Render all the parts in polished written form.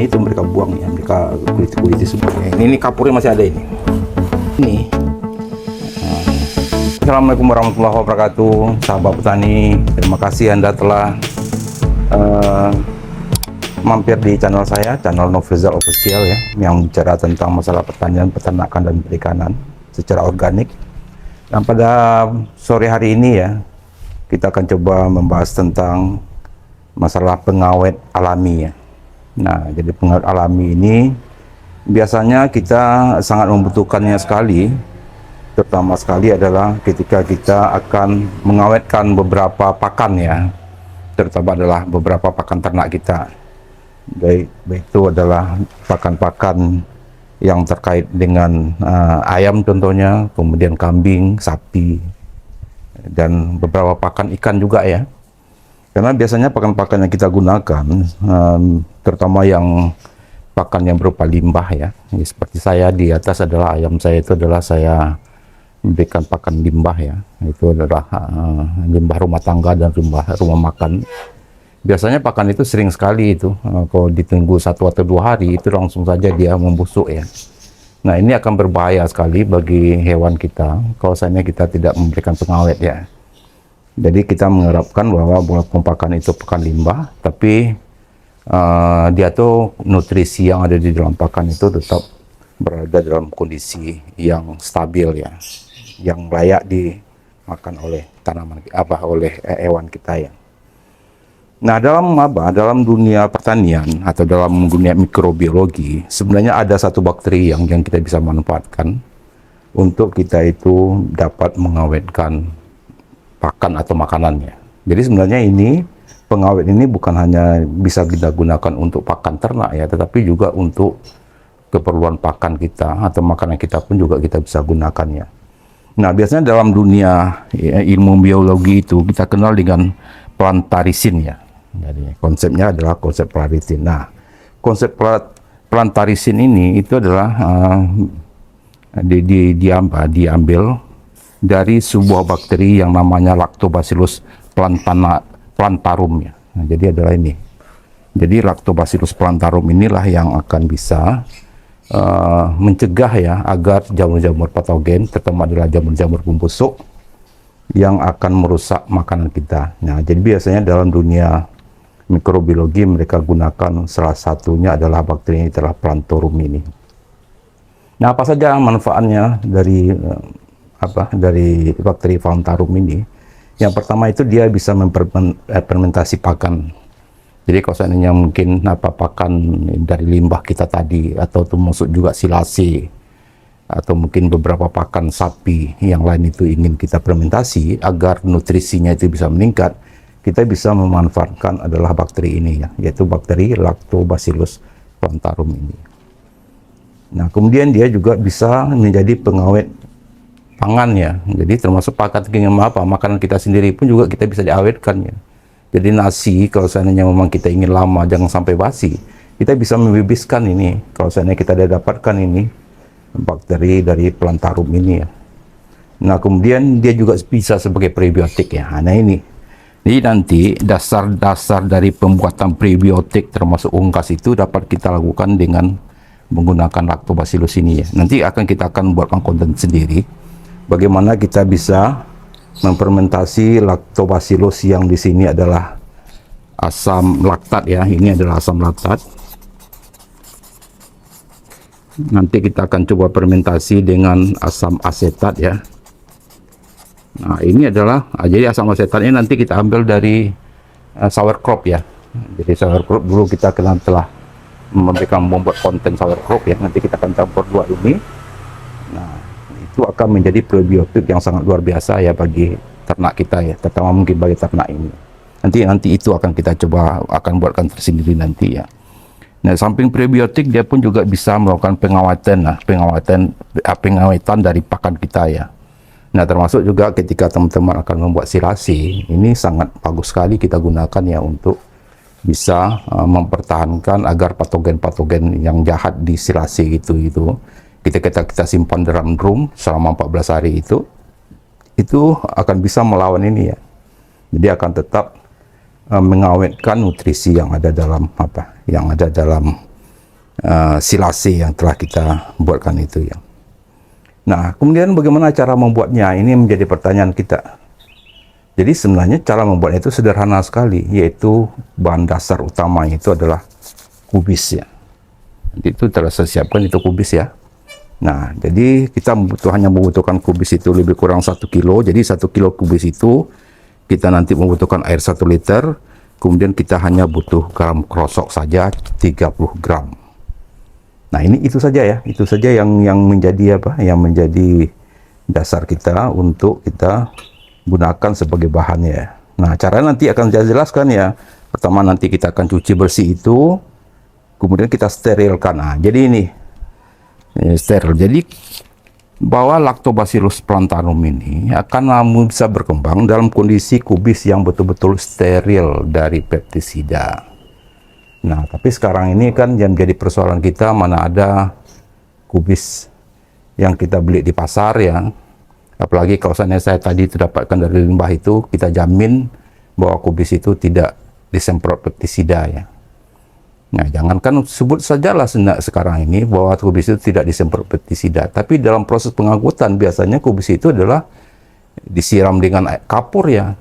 ini itu mereka buang ya, mereka kulit semuanya. Ini kapurnya masih ada ini. Assalamualaikum warahmatullahi wabarakatuh, sahabat petani. Terima kasih Anda telah mampir di channel saya, channel Nofrizal Official ya, yang bicara tentang masalah pertanian, peternakan dan perikanan secara organik. Dan pada sore hari ini ya, kita akan coba membahas tentang masalah pengawet alami ya. Nah, jadi pengawet alami ini biasanya kita sangat membutuhkannya sekali, terutama sekali adalah ketika kita akan mengawetkan beberapa pakan ya, terutama adalah beberapa pakan ternak kita. Baik itu adalah pakan-pakan yang terkait dengan ayam contohnya, kemudian kambing, sapi, dan beberapa pakan ikan juga ya. Karena biasanya pakan-pakan yang kita gunakan, terutama yang pakan yang berupa limbah ya. Seperti saya di atas adalah ayam saya itu adalah saya memberikan pakan limbah ya. Itu adalah limbah rumah tangga dan limbah rumah makan. Biasanya pakan itu sering sekali itu, kalau ditunggu 1 atau 2 hari itu langsung saja dia membusuk ya. Nah, ini akan berbahaya sekali bagi hewan kita kalau seandainya kita tidak memberikan pengawet ya. Jadi kita mengharapkan bahwa walaupun pakan itu pakan limbah, tapi dia tuh nutrisi yang ada di dalam pakan itu tetap berada dalam kondisi yang stabil ya, yang layak dimakan oleh tanaman oleh hewan kita ya. Nah, dalam dunia pertanian atau dalam dunia mikrobiologi, sebenarnya ada satu bakteri yang kita bisa manfaatkan untuk kita itu dapat mengawetkan pakan atau makanannya. Jadi sebenarnya ini pengawet ini bukan hanya bisa kita gunakan untuk pakan ternak ya, tetapi juga untuk keperluan pakan kita atau makanan kita pun juga kita bisa gunakannya. Nah, biasanya dalam dunia ya, ilmu biologi itu kita kenal dengan plantarisin ya. Jadi konsepnya adalah konsep plantarisin. Nah, konsep plantarisin ini itu adalah diambil dari sebuah bakteri yang namanya Lactobacillus plantarum ya. Nah, jadi adalah ini. Jadi Lactobacillus plantarum inilah yang akan bisa mencegah ya agar jamur-jamur patogen, terutama adalah jamur-jamur pembusuk yang akan merusak makanan kita. Nah, jadi biasanya dalam dunia mikrobiologi mereka gunakan salah satunya adalah bakteri adalah plantarum ini. Nah, apa saja manfaatnya dari bakteri plantarum ini? Yang pertama itu dia bisa memfermentasi pakan. Jadi kalau seandainya mungkin pakan dari limbah kita tadi atau termasuk juga silase atau mungkin beberapa pakan sapi yang lain itu ingin kita fermentasi agar nutrisinya itu bisa meningkat, kita bisa memanfaatkan adalah bakteri ini ya, yaitu bakteri Lactobacillus plantarum ini. Nah, kemudian dia juga bisa menjadi pengawet pangan ya. Jadi termasuk makanan kita sendiri pun juga kita bisa diawetkan ya. Jadi nasi kalau seandainya memang kita ingin lama jangan sampai basi, kita bisa membibiskan ini kalau seandainya kita dapatkan ini bakteri dari plantarum ini ya. Nah, kemudian dia juga bisa sebagai prebiotik ya. Nah, ini. Jadi nanti dasar-dasar dari pembuatan prebiotik termasuk unggas itu dapat kita lakukan dengan menggunakan Lactobacillus ini ya. Nanti kita akan buatkan konten sendiri bagaimana kita bisa memfermentasi Lactobacillus yang di sini adalah asam laktat ya. Ini adalah asam laktat. Nanti kita akan coba fermentasi dengan asam asetat ya. Nah, ini adalah jadi asam asetat ini nanti kita ambil dari sauerkraut ya. Jadi sauerkraut dulu kita telah membuat konten sauerkraut ya. Nanti kita akan campur dua ini. Nah, itu akan menjadi probiotik yang sangat luar biasa ya bagi ternak kita ya, terutama mungkin bagi ternak ini. Nanti itu akan kita coba buatkan tersendiri nanti ya. Nah, samping prebiotik dia pun juga bisa melakukan pengawetan dari pakan kita ya. Nah, termasuk juga ketika teman-teman akan membuat silase, ini sangat bagus sekali kita gunakan ya untuk bisa mempertahankan agar patogen-patogen yang jahat di silase itu kita simpan dalam drum selama 14 hari itu akan bisa melawan ini ya. Jadi akan tetap mengawetkan nutrisi yang ada dalam silase yang telah kita buatkan itu ya. Nah, kemudian bagaimana cara membuatnya? Ini menjadi pertanyaan kita. Jadi sebenarnya cara membuatnya itu sederhana sekali, yaitu bahan dasar utamanya itu adalah kubis ya. Itu telah saya siapkan itu kubis ya. Nah, jadi kita hanya membutuhkan kubis itu lebih kurang 1 kilo. Jadi 1 kilo kubis itu kita nanti membutuhkan air 1 liter. Kemudian kita hanya butuh garam krosok saja 30 gram. Nah, itu saja ya. Itu saja yang menjadi apa? Yang menjadi dasar kita untuk kita gunakan sebagai bahannya. Nah, cara nanti akan saya jelaskan ya. Pertama nanti kita akan cuci bersih itu, kemudian kita sterilkan. Nah, jadi ini steril. Jadi bahwa Lactobacillus plantarum ini akan bisa berkembang dalam kondisi kubis yang betul-betul steril dari pestisida. Nah, tapi sekarang ini kan yang jadi persoalan kita, mana ada kubis yang kita beli di pasar ya. Apalagi kalau saya tadi itu dapatkan dari limbah itu, kita jamin bahwa kubis itu tidak disemprot pestisida ya. Nah, jangankan sebut sajalah sekarang ini bahwa kubis itu tidak disemprot pestisida, tapi dalam proses pengangkutan biasanya kubis itu adalah disiram dengan kapur ya.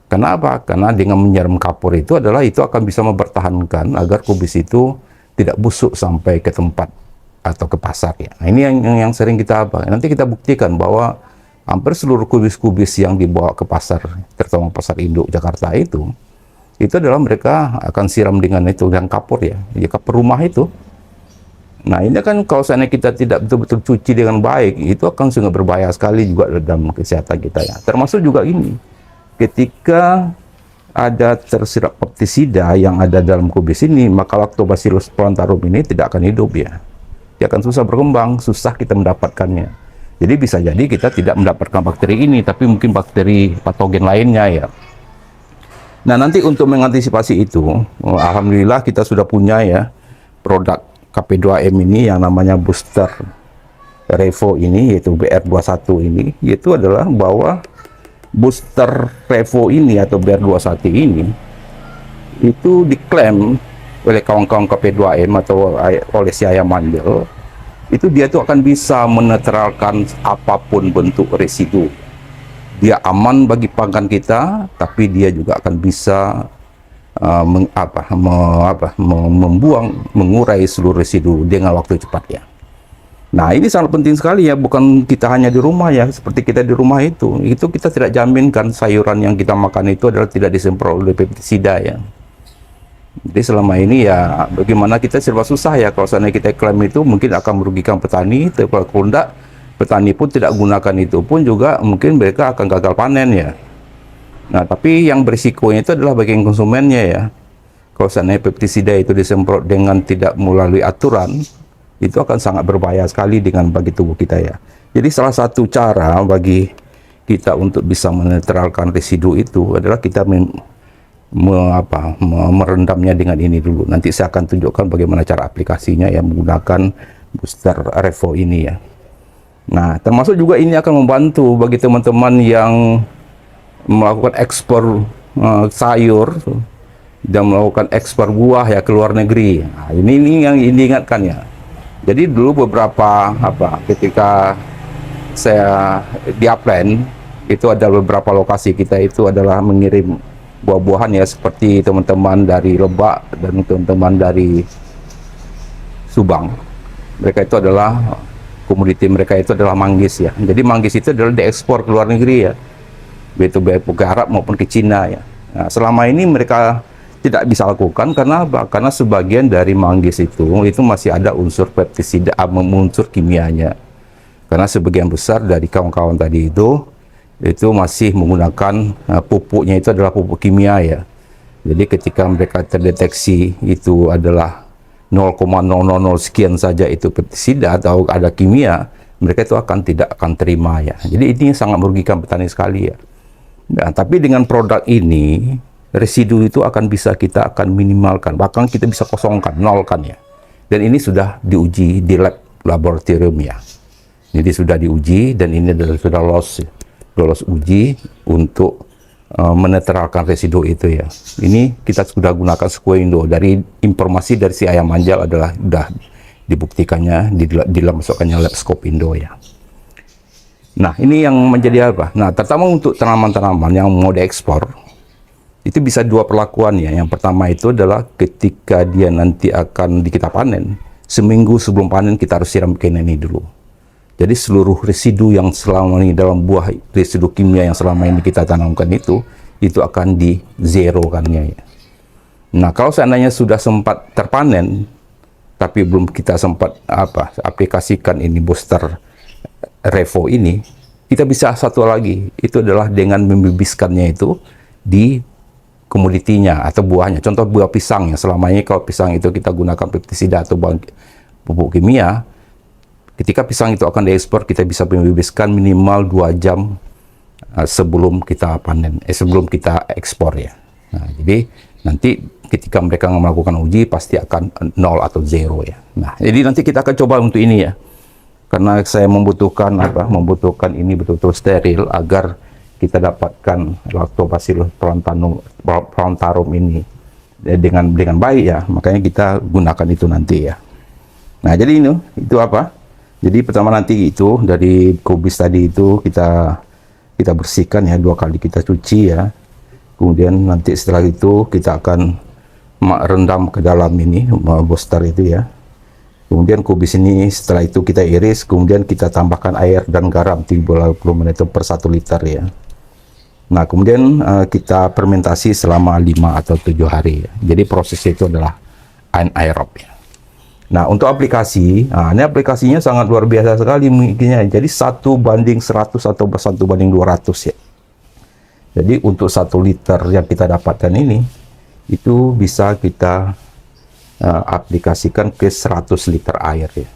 Kenapa? Karena dengan menyiram kapur itu akan bisa mempertahankan agar kubis itu tidak busuk sampai ke tempat atau ke pasar ya. Nah, ini yang sering kita nanti kita buktikan bahwa hampir seluruh kubis-kubis yang dibawa ke pasar, terutama pasar induk Jakarta itu adalah mereka akan siram dengan kapur ya, kapur rumah itu. Nah, ini kan kalau seandainya kita tidak betul-betul cuci dengan baik, itu akan sangat berbahaya sekali juga dalam kesehatan kita ya. Termasuk juga ini, ketika ada tersirat pestisida yang ada dalam kubis ini, maka Lactobacillus plantarum ini tidak akan hidup ya. Dia akan susah berkembang, susah kita mendapatkannya. Jadi bisa jadi kita tidak mendapatkan bakteri ini, tapi mungkin bakteri patogen lainnya ya. Nah, nanti untuk mengantisipasi itu, alhamdulillah kita sudah punya ya produk KP2M ini yang namanya booster Revo ini, yaitu BR21 ini, yaitu adalah bahwa booster Revo ini atau BR21 ini itu diklaim oleh kawan-kawan KP2M atau oleh Siaya Mandel, itu dia tuh akan bisa menetralkan apapun bentuk residu. Dia aman bagi pangan kita, tapi dia juga akan bisa mengurai seluruh residu dengan waktu cepat ya. Nah, ini sangat penting sekali ya, bukan kita hanya di rumah ya, seperti kita di rumah itu kita tidak jaminkan sayuran yang kita makan itu adalah tidak disemprot oleh pestisida ya. Jadi selama ini ya bagaimana kita serba susah ya, kalau seandainya kita klaim itu mungkin akan merugikan petani, tapi kalau tidak, petani pun tidak gunakan itu pun juga mungkin mereka akan gagal panen ya. Nah, tapi yang berisikonya itu adalah bagi konsumennya ya. Kalau seandainya pestisida itu disemprot dengan tidak melalui aturan, itu akan sangat berbahaya sekali bagi tubuh kita ya. Jadi salah satu cara bagi kita untuk bisa menetralkan residu itu adalah kita merendamnya dengan ini dulu. Nanti saya akan tunjukkan bagaimana cara aplikasinya ya menggunakan booster Revo ini ya. Nah, termasuk juga ini akan membantu bagi teman-teman yang melakukan ekspor sayur dan melakukan ekspor buah ya ke luar negeri. Nah, ini yang diingatkan ya. Jadi dulu beberapa ketika saya di Upland itu ada beberapa lokasi kita itu adalah mengirim buah-buahan ya, seperti teman-teman dari Lebak dan teman-teman dari Subang. Mereka itu adalah komoditi mereka itu adalah manggis ya. Jadi manggis itu adalah diekspor ke luar negeri ya, baik ke Arab maupun ke Cina ya. Nah, selama ini mereka tidak bisa lakukan karena apa? Karena sebagian dari manggis itu masih ada unsur pestisida, unsur kimianya. Karena sebagian besar dari kawan-kawan tadi itu masih menggunakan pupuknya itu adalah pupuk kimia ya. Jadi ketika mereka terdeteksi itu adalah 0,000 sekian saja itu pestisida atau ada kimia, mereka itu tidak akan terima ya. Jadi ini sangat merugikan petani sekali ya. Nah, tapi dengan produk ini residu itu kita akan minimalkan, bahkan kita bisa kosongkan, nolkan ya. Dan ini sudah diuji di laboratorium ya. Jadi sudah diuji dan ini sudah lolos uji untuk menetralkan residu itu ya. Ini kita sudah gunakan Square Indo. Dari informasi dari si ayam manjal adalah sudah dibuktikannya dimasukkannya lab Scope Indo ya. Nah, ini yang menjadi apa? Nah, terutama untuk tanaman-tanaman yang mau diekspor, itu bisa dua perlakuan ya. Yang pertama itu adalah ketika dia nanti akan kita panen, seminggu sebelum panen kita harus siram ini dulu. Jadi seluruh residu yang selama ini dalam buah, residu kimia yang selama ini kita tanamkan itu akan di zerokannya ya. Nah, kalau seandainya sudah sempat terpanen, tapi belum kita sempat aplikasikan ini booster Revo ini, kita bisa satu lagi, itu adalah dengan membibiskannya itu di komoditinya atau buahnya. Contoh buah pisang ya, selama ini kalau pisang itu kita gunakan pestisida atau pupuk kimia, ketika pisang itu akan diekspor, kita bisa membibiskan minimal 2 jam sebelum kita panen, sebelum kita ekspor ya. Nah, jadi nanti ketika mereka melakukan uji pasti akan 0 atau 0 ya. Nah, jadi nanti kita akan coba untuk ini ya. Karena saya membutuhkan membutuhkan ini betul-betul steril agar kita dapatkan Lactobacillus plantarum ini dengan baik ya. Makanya kita gunakan itu nanti ya. Nah, jadi itu apa? Jadi pertama nanti itu dari kubis tadi itu kita bersihkan ya, 2 kali kita cuci ya. Kemudian nanti setelah itu kita akan rendam ke dalam ini booster itu ya. Kemudian kubis ini setelah itu kita iris, kemudian kita tambahkan air dan garam 30 menit per 1 liter ya. Nah, kemudian kita fermentasi selama 5 atau 7 hari ya. Jadi prosesnya itu adalah anaerob ya. Nah, untuk aplikasi, ini aplikasinya sangat luar biasa sekali mungkinnya. Jadi 1:100 atau 1:200 ya. Jadi untuk 1 liter yang kita dapatkan ini, itu bisa kita aplikasikan ke 100 liter air ya.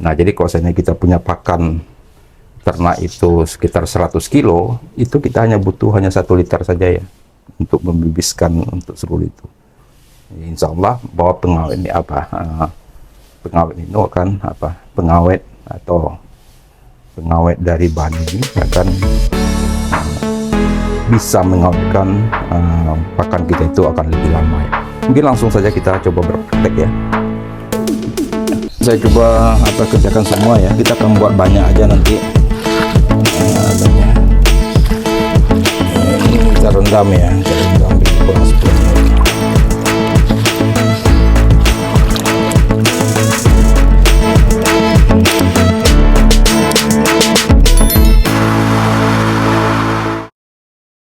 Nah, jadi kalau misalnya kita punya pakan ternak itu sekitar 100 kilo, itu kita butuh hanya 1 liter saja ya, untuk membibiskan untuk seluruh itu. Insya Allah bahwa pengawet ini pengawet ini akan pengawet atau pengawet dari bahan ini akan bisa mengawetkan pakan kita itu akan lebih lama ya. Mungkin langsung saja kita coba berpraktek ya. Saya coba kerjakan semua ya. Kita akan buat banyak aja nanti. Ini kita rendam ya, kita rendam